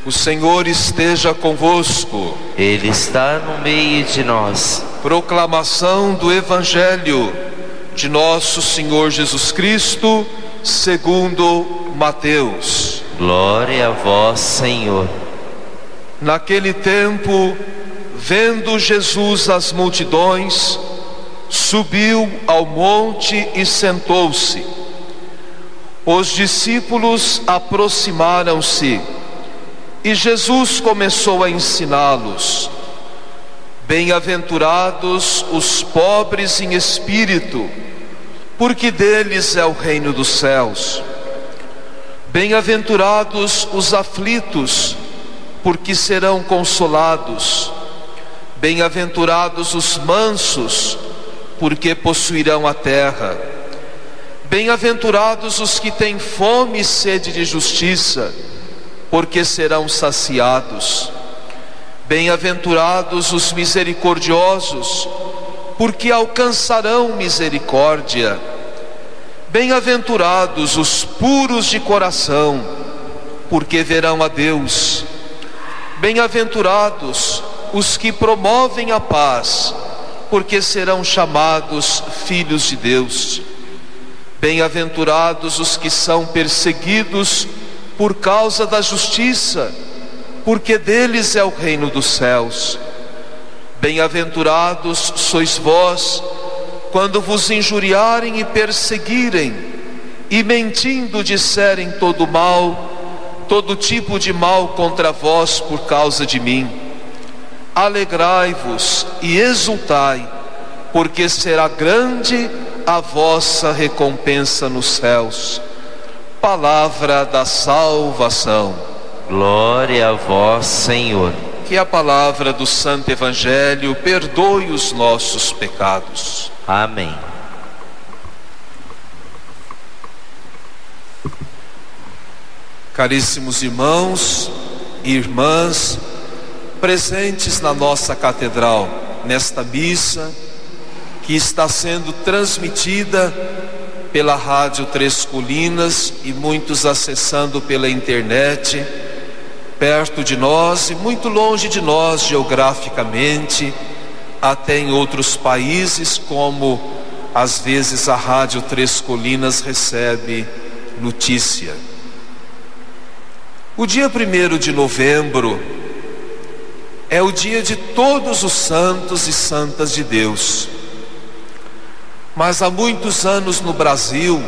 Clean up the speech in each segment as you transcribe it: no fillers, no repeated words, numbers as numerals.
O Senhor esteja convosco. Ele está no meio de nós. Proclamação do Evangelho de nosso Senhor Jesus Cristo, segundo Mateus. Glória a vós, Senhor. Naquele tempo, vendo Jesus as multidões, subiu ao monte e sentou-se. Os discípulos aproximaram-se e Jesus começou a ensiná-los: Bem-aventurados os pobres em espírito, porque deles é o reino dos céus. Bem-aventurados os aflitos, porque serão consolados. Bem-aventurados os mansos, porque possuirão a terra. Bem-aventurados os que têm fome e sede de justiça, porque serão saciados. Bem-aventurados os misericordiosos, porque alcançarão misericórdia. Bem-aventurados os puros de coração, porque verão a Deus. Bem-aventurados os que promovem a paz, porque serão chamados filhos de Deus. Bem-aventurados os que são perseguidos por causa da justiça, porque deles é o reino dos céus. Bem-aventurados sois vós, quando vos injuriarem e perseguirem, e mentindo disserem todo tipo de mal contra vós por causa de mim. Alegrai-vos e exultai, porque será grande a vossa recompensa nos céus. Palavra da salvação. Glória a vós, Senhor. Que a palavra do Santo Evangelho perdoe os nossos pecados. Amém. Caríssimos irmãos e irmãs, presentes na nossa catedral, nesta missa que está sendo transmitida pela Rádio Três Colinas e muitos acessando pela internet, perto de nós e muito longe de nós geograficamente, até em outros países, como às vezes a Rádio Três Colinas recebe notícia. O dia 1º de novembro é o dia de todos os santos e santas de Deus. Mas há muitos anos no Brasil,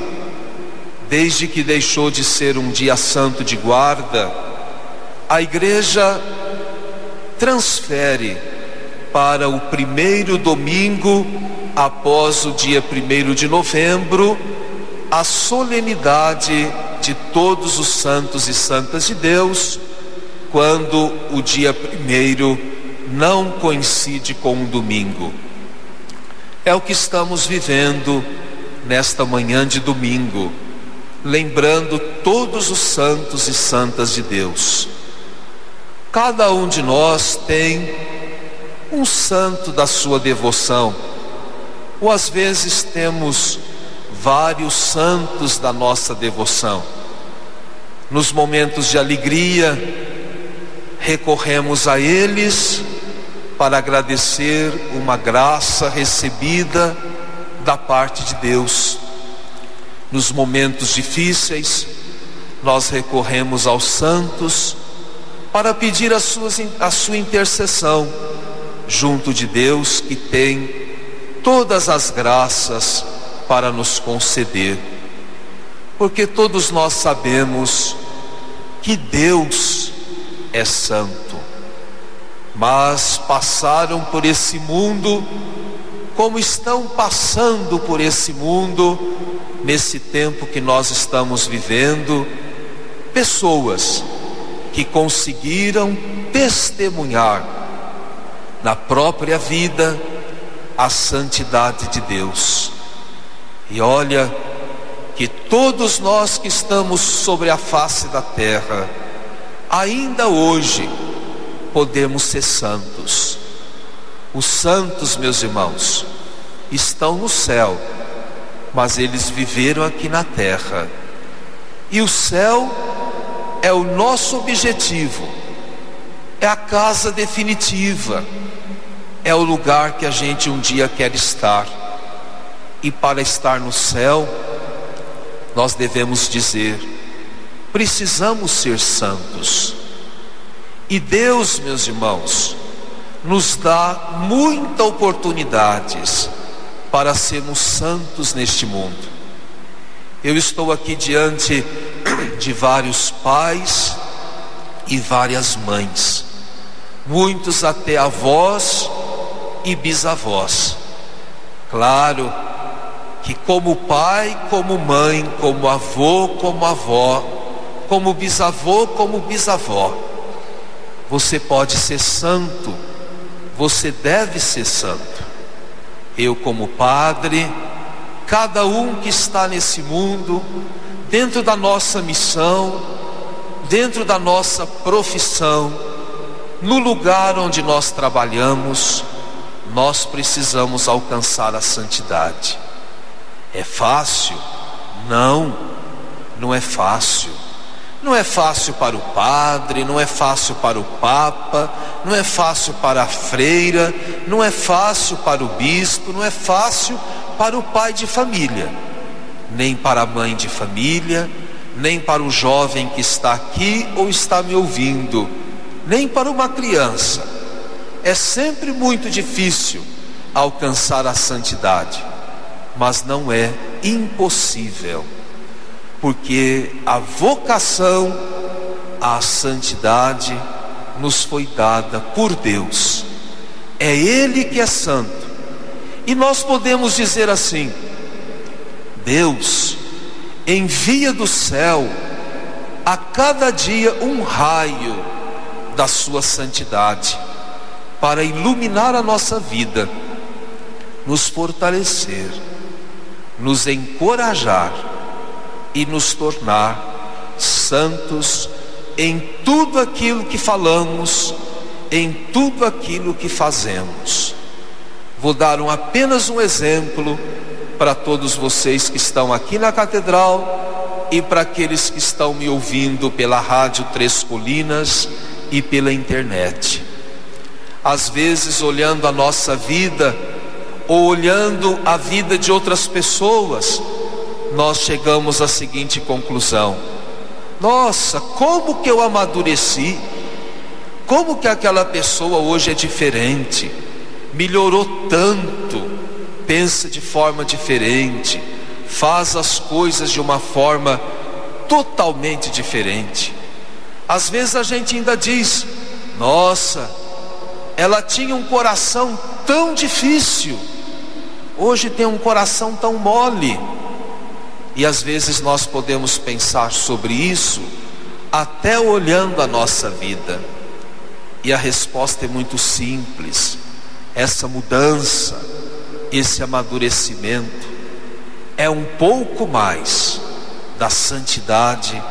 desde que deixou de ser um dia santo de guarda, a Igreja transfere para o primeiro domingo após o dia 1º de novembro a solenidade de todos os santos e santas de Deus, quando o dia 1º não coincide com um domingo. É o que estamos vivendo nesta manhã de domingo, lembrando todos os santos e santas de Deus. Cada um de nós tem um santo da sua devoção, ou às vezes temos vários santos da nossa devoção. Nos momentos de alegria, recorremos a eles para agradecer uma graça recebida da parte de Deus. Nos momentos difíceis, nós recorremos aos santos para pedir a sua intercessão junto de Deus, que tem todas as graças para nos conceder. Porque todos nós sabemos que Deus é santo, mas passaram por esse mundo como estão passando por esse mundo nesse tempo que nós estamos vivendo, pessoas que conseguiram testemunhar na própria vida a santidade de Deus. E olha que todos nós que estamos sobre a face da terra, ainda hoje podemos ser santos. Os santos, meus irmãos, estão no céu, mas eles viveram aqui na terra. E o céu é o nosso objetivo, é a casa definitiva, é o lugar que a gente um dia quer estar. E para estar no céu, nós devemos dizer: precisamos ser santos. E Deus, meus irmãos, nos dá muitas oportunidades para sermos santos neste mundo. Eu estou aqui diante de vários pais e várias mães, muitos até avós e bisavós. Claro que como pai, como mãe, como avô, como avó, como bisavô, como bisavó, você pode ser santo, você deve ser santo. Eu como padre, cada um que está nesse mundo, dentro da nossa missão, dentro da nossa profissão, no lugar onde nós trabalhamos, nós precisamos alcançar a santidade. É fácil? Não, não é fácil. Não é fácil para o padre, não é fácil para o papa, não é fácil para a freira, não é fácil para o bispo, não é fácil para o pai de família, nem para a mãe de família, nem para o jovem que está aqui ou está me ouvindo, nem para uma criança. É sempre muito difícil alcançar a santidade, mas não é impossível, porque a vocação à santidade nos foi dada por Deus. É Ele que é santo. E nós podemos dizer assim: Deus envia do céu a cada dia um raio da sua santidade para iluminar a nossa vida, nos fortalecer, nos encorajar e nos tornar santos em tudo aquilo que falamos, em tudo aquilo que fazemos. Vou dar apenas um exemplo para todos vocês que estão aqui na catedral e para aqueles que estão me ouvindo pela rádio Três Colinas e pela internet. Às vezes, olhando a nossa vida ou olhando a vida de outras pessoas, nós chegamos à seguinte conclusão: nossa, como que eu amadureci, como que aquela pessoa hoje é diferente, melhorou tanto, pensa de forma diferente, faz as coisas de uma forma totalmente diferente. Às vezes a gente ainda diz: nossa, ela tinha um coração tão difícil, hoje tem um coração tão mole. E às vezes nós podemos pensar sobre isso até olhando a nossa vida. E a resposta é muito simples: essa mudança, esse amadurecimento é um pouco mais da santidade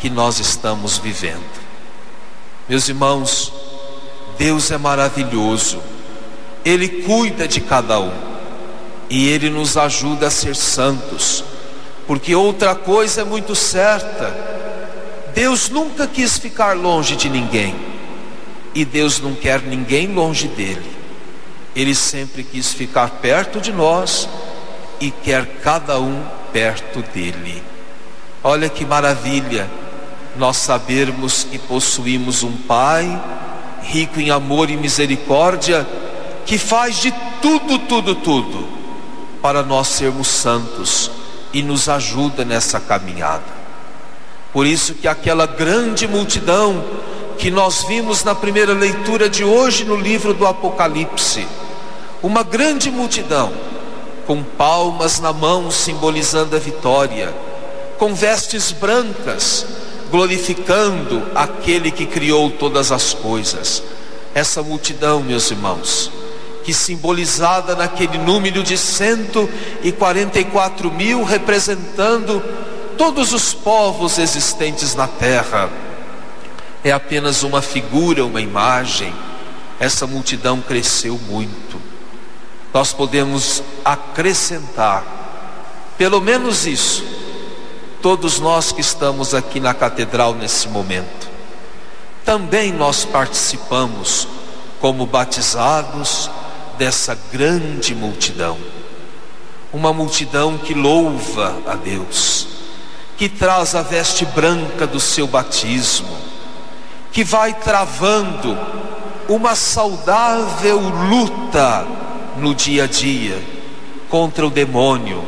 que nós estamos vivendo. Meus irmãos, Deus é maravilhoso, Ele cuida de cada um e Ele nos ajuda a ser santos. Porque outra coisa é muito certa: Deus nunca quis ficar longe de ninguém, e Deus não quer ninguém longe dele. Ele sempre quis ficar perto de nós e quer cada um perto dele. Olha que maravilha nós sabermos que possuímos um Pai rico em amor e misericórdia, que faz de tudo para nós sermos santos e nos ajuda nessa caminhada. Por isso que aquela grande multidão que nós vimos na primeira leitura de hoje no livro do Apocalipse, uma grande multidão com palmas na mão simbolizando a vitória, com vestes brancas glorificando aquele que criou todas as coisas. Essa multidão, meus irmãos, que simbolizada naquele número de 144 mil, representando todos os povos existentes na terra, é apenas uma figura, uma imagem. Essa multidão cresceu muito. Nós podemos acrescentar pelo menos isso, todos nós que estamos aqui na catedral nesse momento, também nós participamos como batizados dessa grande multidão. Uma multidão que louva a Deus, que traz a veste branca do seu batismo, que vai travando uma saudável luta no dia a dia contra o demônio,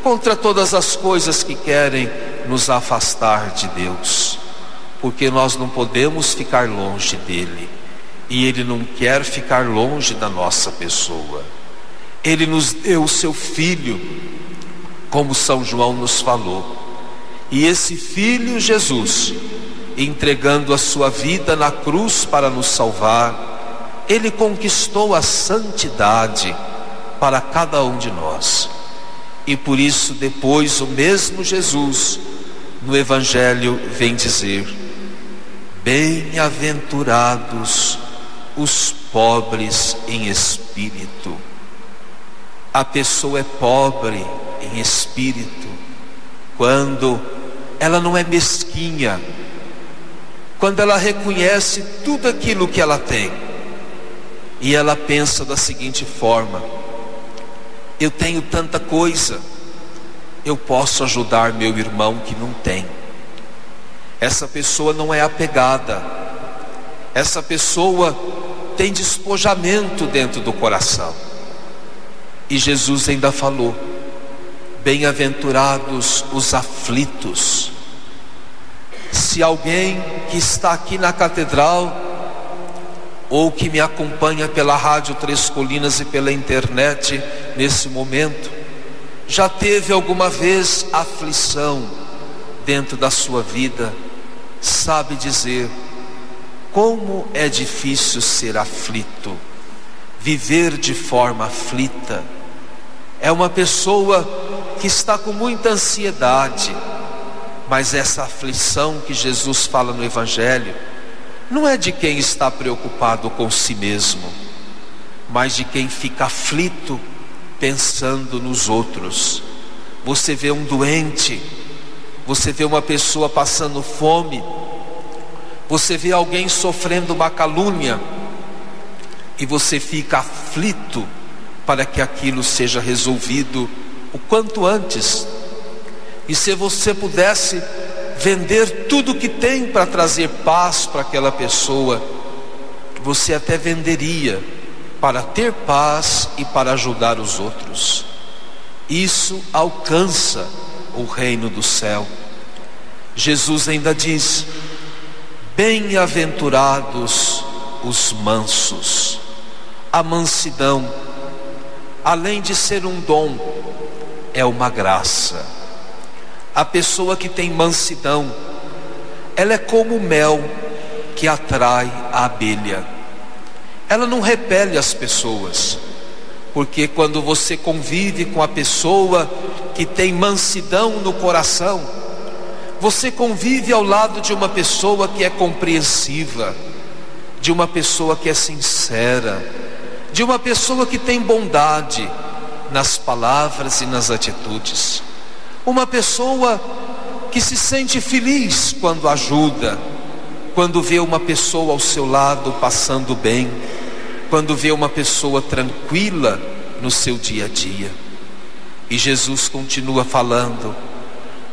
contra todas as coisas que querem nos afastar de Deus, porque nós não podemos ficar longe dele, e ele não quer ficar longe da nossa pessoa. Ele nos deu o seu Filho, como São João nos falou, e esse Filho Jesus, entregando a sua vida na cruz para nos salvar, ele conquistou a santidade para cada um de nós. E por isso depois o mesmo Jesus no Evangelho vem dizer: bem-aventurados os pobres em espírito. A pessoa é pobre em espírito quando ela não é mesquinha, quando ela reconhece tudo aquilo que ela tem e ela pensa da seguinte forma: eu tenho tanta coisa, eu posso ajudar meu irmão que não tem. Essa pessoa não é apegada, essa pessoa tem despojamento dentro do coração. E Jesus ainda falou: bem-aventurados os aflitos. Se alguém que está aqui na catedral, ou que me acompanha pela Rádio Três Colinas e pela internet nesse momento, já teve alguma vez aflição dentro da sua vida, sabe dizer como é difícil ser aflito, viver de forma aflita. É uma pessoa que está com muita ansiedade, mas essa aflição que Jesus fala no Evangelho não é de quem está preocupado com si mesmo, mas de quem fica aflito pensando nos outros. Você vê um doente, você vê uma pessoa passando fome, você vê alguém sofrendo uma calúnia, e você fica aflito para que aquilo seja resolvido o quanto antes. E se você pudesse vender tudo que tem para trazer paz para aquela pessoa, você até venderia para ter paz e para ajudar os outros. Isso alcança o reino do céu. Jesus ainda diz: bem-aventurados os mansos. A mansidão, além de ser um dom, é uma graça. A pessoa que tem mansidão, ela é como o mel que atrai a abelha. Ela não repele as pessoas, porque quando você convive com a pessoa que tem mansidão no coração, você convive ao lado de uma pessoa que é compreensiva, de uma pessoa que é sincera, de uma pessoa que tem bondade nas palavras e nas atitudes, uma pessoa que se sente feliz quando ajuda, quando vê uma pessoa ao seu lado passando bem, quando vê uma pessoa tranquila no seu dia a dia. E Jesus continua falando: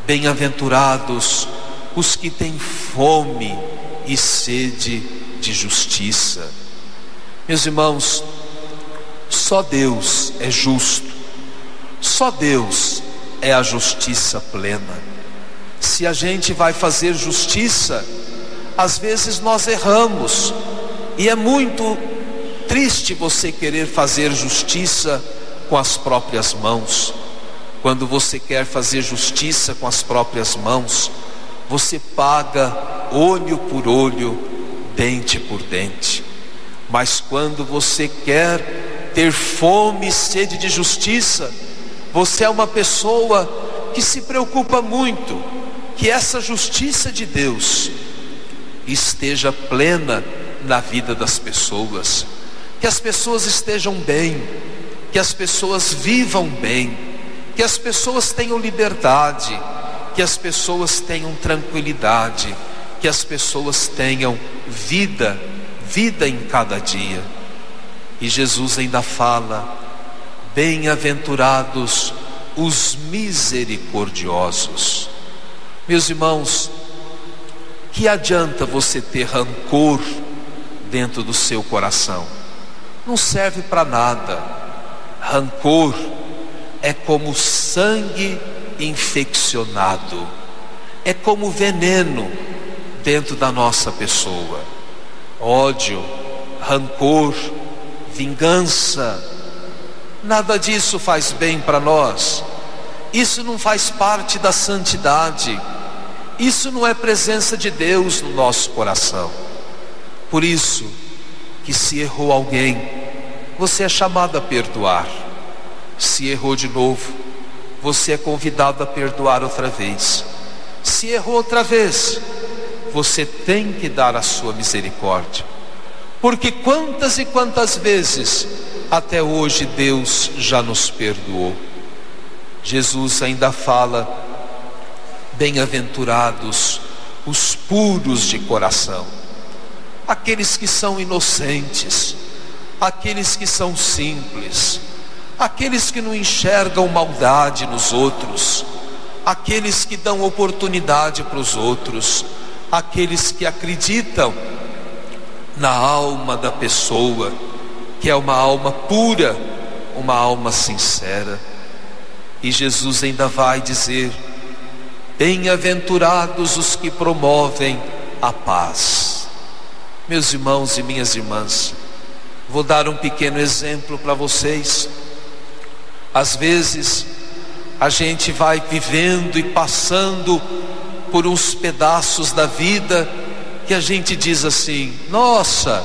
bem-aventurados os que têm fome e sede de justiça. Meus irmãos, só Deus é justo, só Deus é a justiça plena. Se a gente vai fazer justiça, às vezes nós erramos, e é muito triste você querer fazer justiça com as próprias mãos. Quando você quer fazer justiça com as próprias mãos, você paga olho por olho, dente por dente. Mas quando você quer ter fome e sede de justiça, você é uma pessoa que se preocupa muito que essa justiça de Deus esteja plena na vida das pessoas, que as pessoas estejam bem, que as pessoas vivam bem, que as pessoas tenham liberdade, que as pessoas tenham tranquilidade, que as pessoas tenham vida em cada dia. E Jesus ainda fala: bem-aventurados os misericordiosos. Meus irmãos, que adianta você ter rancor dentro do seu coração? Não serve para nada. Rancor é como sangue infeccionado, é como veneno dentro da nossa pessoa. Ódio, rancor, vingança, nada disso faz bem para nós. Isso não faz parte da santidade. Isso não é presença de Deus no nosso coração. Por isso que se errou alguém, você é chamado a perdoar. Se errou de novo, você é convidado a perdoar outra vez. Se errou outra vez, você tem que dar a sua misericórdia. Porque quantas e quantas vezes até hoje Deus já nos perdoou. Jesus ainda fala: bem-aventurados os puros de coração, aqueles que são inocentes, aqueles que são simples, aqueles que não enxergam maldade nos outros, aqueles que dão oportunidade para os outros, aqueles que acreditam na alma da pessoa, que é uma alma pura, uma alma sincera. E Jesus ainda vai dizer: bem-aventurados os que promovem a paz. Meus irmãos e minhas irmãs, vou dar um pequeno exemplo para vocês. Às vezes a gente vai vivendo e passando por uns pedaços da vida que a gente diz assim: nossa,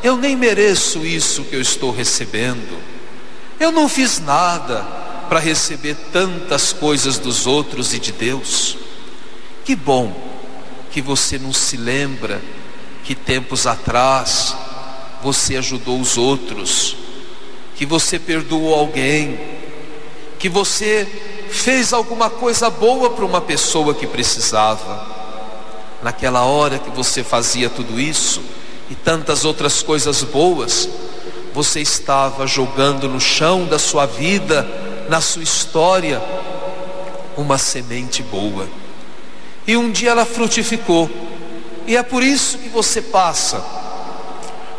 eu nem mereço isso que eu estou recebendo, eu não fiz nada para receber tantas coisas dos outros e de Deus. Que bom que você não se lembra que tempos atrás você ajudou os outros, que você perdoou alguém, que você fez alguma coisa boa para uma pessoa que precisava. Naquela hora que você fazia tudo isso e tantas outras coisas boas, você estava jogando no chão da sua vida, na sua história, uma semente boa. E um dia ela frutificou. E é por isso que você passa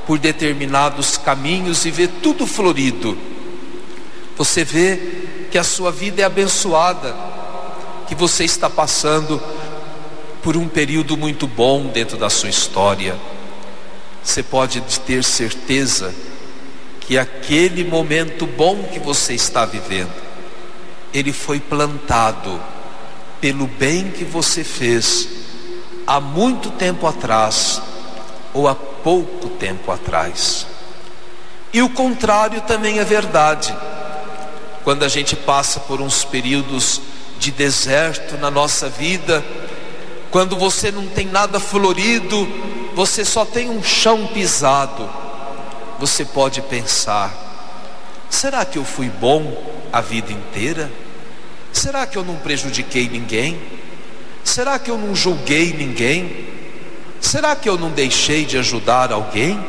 por determinados caminhos e vê tudo florido. Você vê que a sua vida é abençoada, que você está passando por um período muito bom dentro da sua história. Você pode ter certeza que aquele momento bom que você está vivendo, ele foi plantado pelo bem que você fez há muito tempo atrás ou há pouco tempo atrás. E o contrário também é verdade. Quando a gente passa por uns períodos de deserto na nossa vida, quando você não tem nada florido, você só tem um chão pisado, você pode pensar: será que eu fui bom a vida inteira? Será que eu não prejudiquei ninguém? Será que eu não julguei ninguém? Será que eu não deixei de ajudar alguém?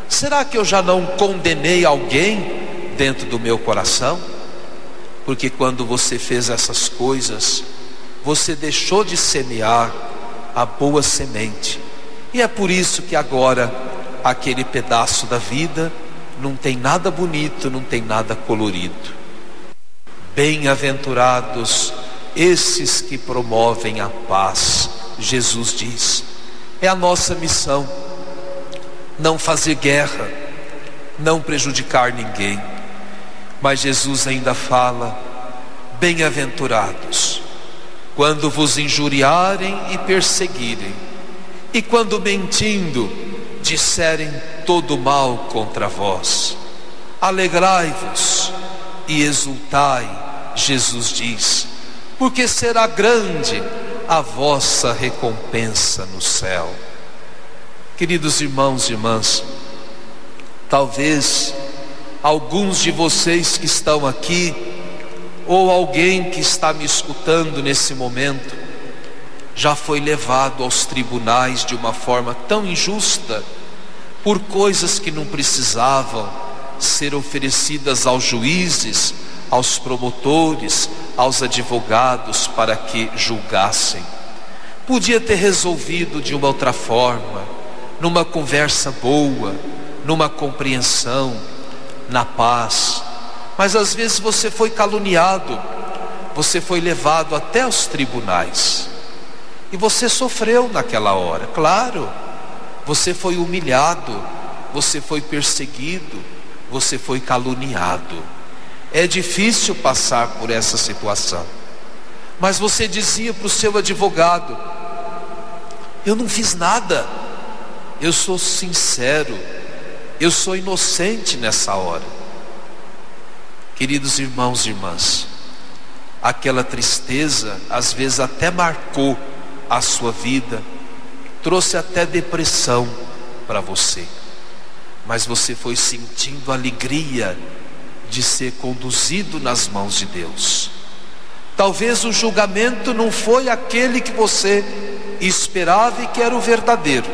Será que eu já não condenei alguém dentro do meu coração? Porque quando você fez essas coisas, você deixou de semear a boa semente. E é por isso que agora aquele pedaço da vida não tem nada bonito, não tem nada colorido. Bem-aventurados esses que promovem a paz, Jesus diz. É a nossa missão não fazer guerra, não prejudicar ninguém. Mas Jesus ainda fala: bem-aventurados quando vos injuriarem e perseguirem, e quando mentindo disserem todo mal contra vós. Alegrai-vos e exultai, Jesus diz, porque será grande a vossa recompensa no céu. Queridos irmãos e irmãs, talvez alguns de vocês que estão aqui, ou alguém que está me escutando nesse momento, já foi levado aos tribunais de uma forma tão injusta, por coisas que não precisavam ser oferecidas aos juízes, aos promotores, aos advogados para que julgassem. Podia ter resolvido de uma outra forma, numa conversa boa, numa compreensão, na paz. Mas às vezes você foi caluniado, você foi levado até os tribunais e você sofreu naquela hora. Claro, você foi humilhado, você foi perseguido, você foi caluniado. É difícil passar por essa situação. Mas você dizia para o seu advogado: eu não fiz nada, eu sou sincero, eu sou inocente nessa hora. Queridos irmãos e irmãs, aquela tristeza às vezes até marcou a sua vida, trouxe até depressão para você, mas você foi sentindo alegria de ser conduzido nas mãos de Deus. Talvez o julgamento não foi aquele que você esperava e que era o verdadeiro,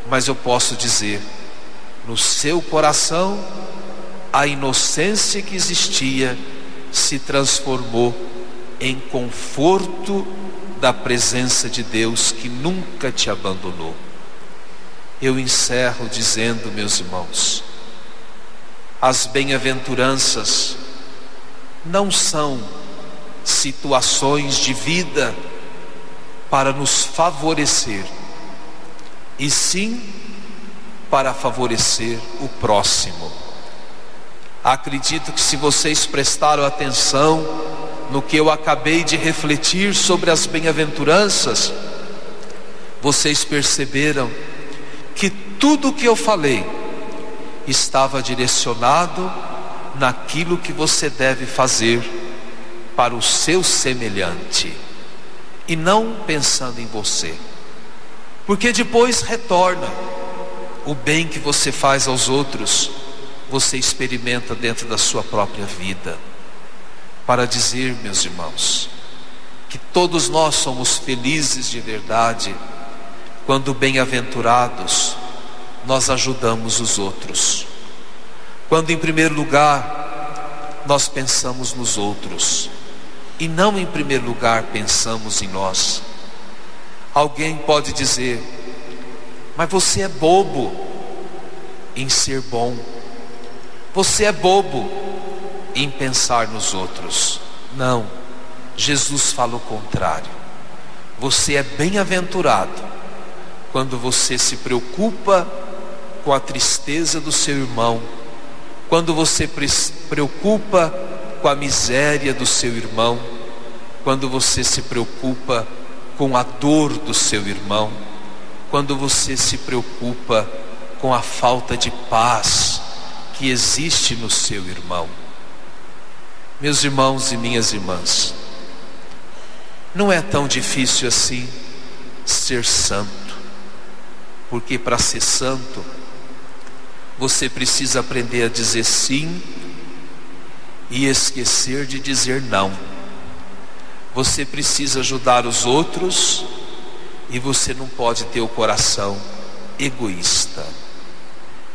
mas eu posso dizer, no seu coração, a inocência que existia se transformou em conforto da presença de Deus que nunca te abandonou. Eu encerro dizendo, meus irmãos, as bem-aventuranças não são situações de vida para nos favorecer, e sim para favorecer o próximo. Acredito que se vocês prestaram atenção no que eu acabei de refletir sobre as bem-aventuranças, vocês perceberam que tudo o que eu falei estava direcionado naquilo que você deve fazer para o seu semelhante, e não pensando em você, porque depois retorna. O bem que você faz aos outros, você experimenta dentro da sua própria vida. Para dizer, meus irmãos, que todos nós somos felizes de verdade quando, bem-aventurados, nós ajudamos os outros. Quando, em primeiro lugar, nós pensamos nos outros e não, em primeiro lugar, pensamos em nós. Alguém pode dizer: mas você é bobo em ser bom, você é bobo em pensar nos outros. Não, Jesus fala o contrário. Você é bem-aventurado quando você se preocupa com a tristeza do seu irmão, quando você preocupa com a miséria do seu irmão, quando você se preocupa com a dor do seu irmão, quando você se preocupa com a falta de paz que existe no seu irmão. Meus irmãos e minhas irmãs, não é tão difícil assim ser santo, porque para ser santo você precisa aprender a dizer sim e esquecer de dizer não. Você precisa ajudar os outros e você não pode ter o coração egoísta.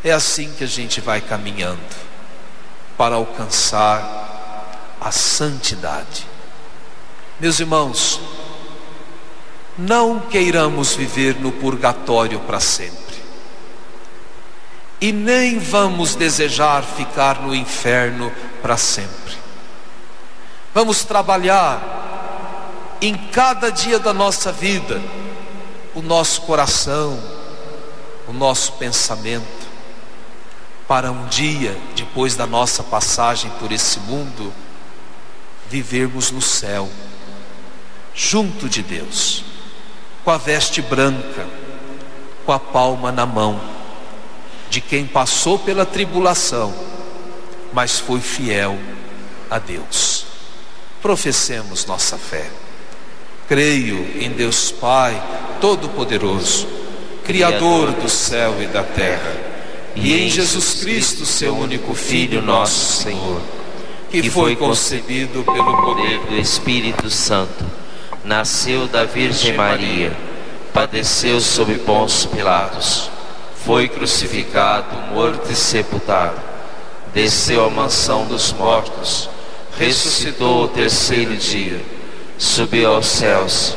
É assim que a gente vai caminhando para alcançar a santidade. Meus irmãos, não queiramos viver no purgatório para sempre, e nem vamos desejar ficar no inferno para sempre. Vamos trabalhar em cada dia da nossa vida o nosso coração, o nosso pensamento, para um dia, depois da nossa passagem por esse mundo, vivermos no céu, junto de Deus, com a veste branca, com a palma na mão, de quem passou pela tribulação, mas foi fiel a Deus. Professemos nossa fé. Creio em Deus Pai Todo-Poderoso, Criador do céu e da terra, e em Jesus Cristo, seu único Filho, nosso Senhor, que foi concebido pelo poder do Espírito Santo, nasceu da Virgem Maria, padeceu sob Pôncio Pilatos, foi crucificado, morto e sepultado, desceu à mansão dos mortos, ressuscitou ao terceiro dia, subiu aos céus,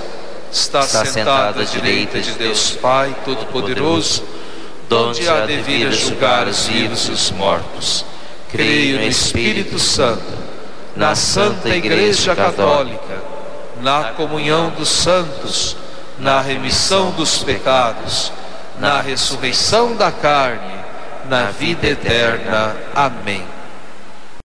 está sentado à direita de Deus Pai Todo-Poderoso, donde há de vir a julgar os vivos e os mortos. Creio no Espírito Santo, na Santa Igreja Católica, na comunhão dos santos, na remissão dos pecados, na ressurreição da carne, na vida eterna. Amém.